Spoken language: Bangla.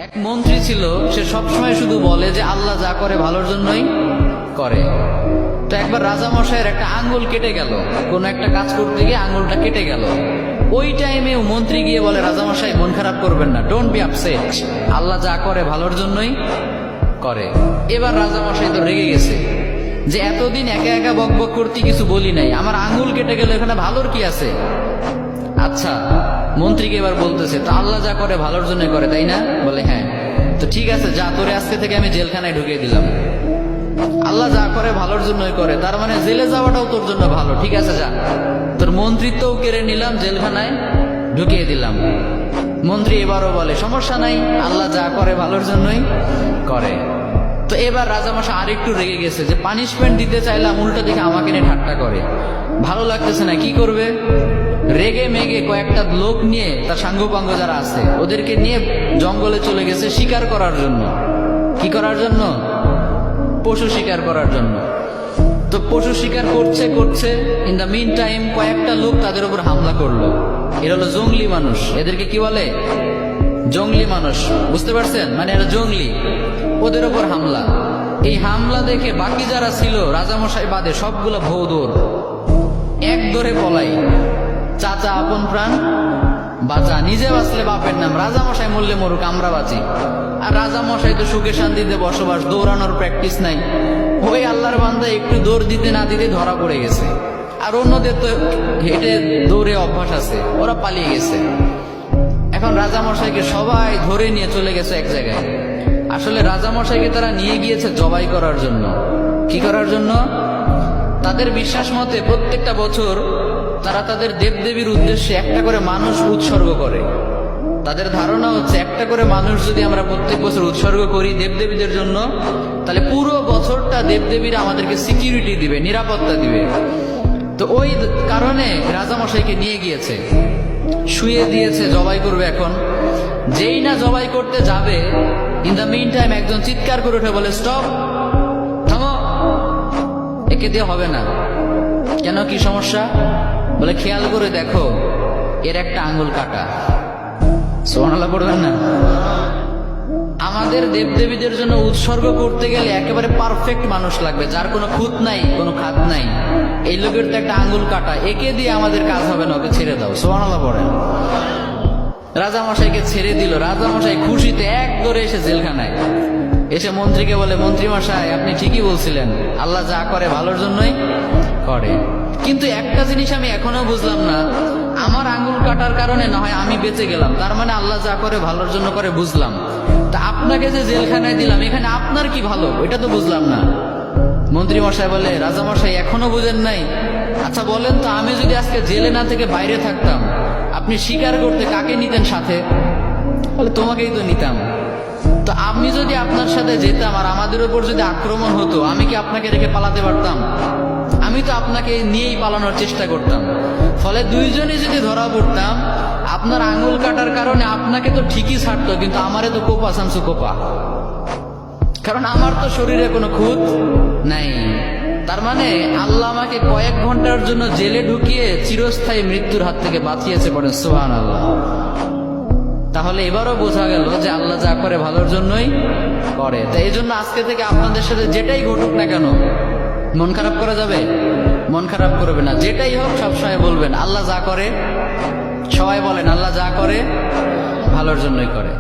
এক মন্ত্রী ছিল, সে সবসময় শুধু বলে যে আল্লাহ যা করে ভালোর জন্যই করে। তো একবার রাজামশাইয়ের একটা আঙ্গুল কেটে গেল, কোন একটা কাজ করতে গিয়ে আঙ্গুলটা কেটে গেল। ওই টাইমে মন্ত্রী গিয়ে বলে, রাজামশাই মন খারাপ করবেন না, ডোন্ট বি আপসেট, আল্লাহ যা করে ভালোর জন্যই করে। এবার রাজামশাই তো রেগে গেছে যে এতদিন একা একা বক বক করতে কিছু বলি নাই, আমার আঙ্গুল কেটে গেল, এখানে ভালোর কি আছে? আচ্ছা, মন্ত্রীকে এবার বলতেছে, তো আল্লাহ যা করে ভালোর জন্য করে, তাই না? বলে হ্যাঁ। তো ঠিক আছে, যা, তোরে আজকে থেকে আমি জেলখানায় ঢুকিয়ে দিলাম। আল্লাহ যা করে ভালোর জন্যই করে, তার মানে জেলে যাওয়াটাও তোর জন্য ভালো। ঠিক আছে, যা, তোর মন্ত্রিত্বও কেড়ে নিলাম, জেলখানায় ঢুকিয়ে দিলাম। মন্ত্রী এবারও বলে, সমস্যা নাই, আল্লাহ যা করে ভালোর জন্যই করে। তো এবার রাজামশাই আরেকটু রেগে গেছে যে পানিশমেন্ট দিতে চাইলাম, উল্টো দিকে আমাকে নিয়ে ঠাট্টা করে, ভালো লাগতেছে না, কি করবে? রেগে মেগে কয়েকটা লোক নিয়ে, তার সাঙ্গপাঙ্গ যারা আছে ওদেরকে নিয়ে জঙ্গলে চলে গেছে শিকার করার জন্য। কি করার জন্য? পশু শিকার করার জন্য। তো পশু শিকার করছে করছে, ইন দ্য মিন টাইম কয়েকটা লোক তাদের উপর হামলা করলো। এরা হলো জঙ্গলি মানুষ, এদেরকে কি বলে? জঙ্গলি মানুষ, বুঝতে পারছেন? মানে এরা জঙ্গলি। ওদের উপর হামলা। এই হামলা দেখে বাকি যারা ছিল রাজামশাই বাদে সবগুলো ভৌ দৌড়, এক দৌড়ে পলাই। চাচা আপন প্রাণ বাঁচা, নিজে বাঁচলে বাপের নাম, রাজামশাই মরলে মরুক, আমরা বাঁচি। আর রাজামশাই তো সুখে শান্তিতে বসবাস, দৌড়ানোর প্র্যাকটিস নাই। ওই আল্লাহর বান্দা একটু দৌড় দিতে না দিতে ধরা পড়ে গেছে। আর অন্যদের তো হেঁটে দৌড়ে অভ্যাস আছে, ওরা পালিয়ে গেছে। এখন রাজামশাইকে সবাই ধরে নিয়ে চলে গেছে এক জায়গায়। আসলে রাজামশাইকে তারা নিয়ে গিয়েছে জবাই করার জন্য। কি করার জন্য? তাদের বিশ্বাস মতে প্রত্যেকটা বছর তারা তাদের দেবদেবীর উদ্দেশ্যে একটা করে মানুষ উৎসর্গ করে। তাদের ধারণা হচ্ছে একটা করে মানুষ যদি আমরা প্রত্যেক বছর উৎসর্গ করি দেবদেবীদের জন্য, তাহলে পুরো বছরটা দেবদেবীরা আমাদেরকে সিকিউরিটি দিবে, নিরাপত্তা দিবে। তো ওই কারণে রাজামশাইকে নিয়ে গিয়েছে, শুয়ে দিয়েছে, জবাই করবে। এখন যেই না জবাই করতে যাবে, ইন দ্য মিন টাইম একজন চিৎকার করে উঠে বলে, স্টপ, থামো, একে দিয়ে হবে না। কেন, কি সমস্যা? বলে, খেয়াল করে দেখো, এর একটা আঙ্গুল কাটা। সুবহানাল্লাহ পড়বেন না? আমাদের দেবদেবীদের জন্য উৎসর্গ করতে গেলে একেবারে পারফেক্ট মানুষ লাগবে, যার কোনো খুঁত নাই, কোনো খাত নাই। এই লোকের তো একটা আঙ্গুল কাটা, একে দিয়ে আমাদের কাজ হবে না, ওকে ছেড়ে দাও। সুবহানাল্লাহ পড়েন। রাজামশাইকে ছেড়ে দিল। রাজামশাই খুশিতে এক দৌড়ে এসে জেলখানায় এসে মন্ত্রীকে বলে, মন্ত্রী মশাই, আপনি ঠিকই বলছিলেন, আল্লাহ যা করে ভালোর জন্যই করে। কিন্তু একটা জিনিস আমি এখনো বুঝলাম না, আমার আঙ্গুল কাটার কারণে না হয় আমি বেঁচে গেলাম, তার মানে আল্লাহ যা করে ভালোর জন্য করে, বুঝলাম। তা আপনাকে যে জেলখানায় দিলাম, এখানে আপনার কি ভালো, এটা তো বুঝলাম না। মন্ত্রী মশাই বলে, রাজা মশাই এখনো বুঝেন নাই? আচ্ছা বলেন তো, আমি যদি আজকে জেলে না থেকে বাইরে থাকতাম, আপনি শিকার করতে কাকে নিতেন সাথে? বলে, তোমাকেই তো নিতাম। তো আমি যদি আপনার সাথে যেতাম আর আমাদের উপর যদি আক্রমণ হতো, আমি কি আপনাকে রেখে পালাতে পারতাম? আমি তো আপনাকে নিয়েই পালানোর চেষ্টা করতাম। ফলে দুইজনে যদি ধরা পড়তাম, আপনার আঙ্গুল কাটার কারণে আপনাকে তো ঠিকই ছাড়তো, কিন্তু আমারে তো কোপা সামসু কোপা, কারণ আমার তো শরীরে কোনো খুঁত নাই। তার মানে আল্লাহ আমাকে কয়েক ঘন্টার জন্য জেলে ঢুকিয়ে চিরস্থায়ী মৃত্যুর হাত থেকে বাঁচিয়েছে, পড়েন সুবহানাল্লাহ। তাহলে এবারও বোঝা গেল যে আল্লাহ যা করে ভালোর জন্যই করে। তাই এই জন্য আজকে থেকে আপনাদের সাথে যেটাই ঘটুক না কেন, মন খারাপ করা যাবে? মন খারাপ করবে না। যেটাই হোক সবসময় বলবেন আল্লাহ যা করে, সবাই বলেন আল্লাহ যা করে ভালোর জন্যই করে।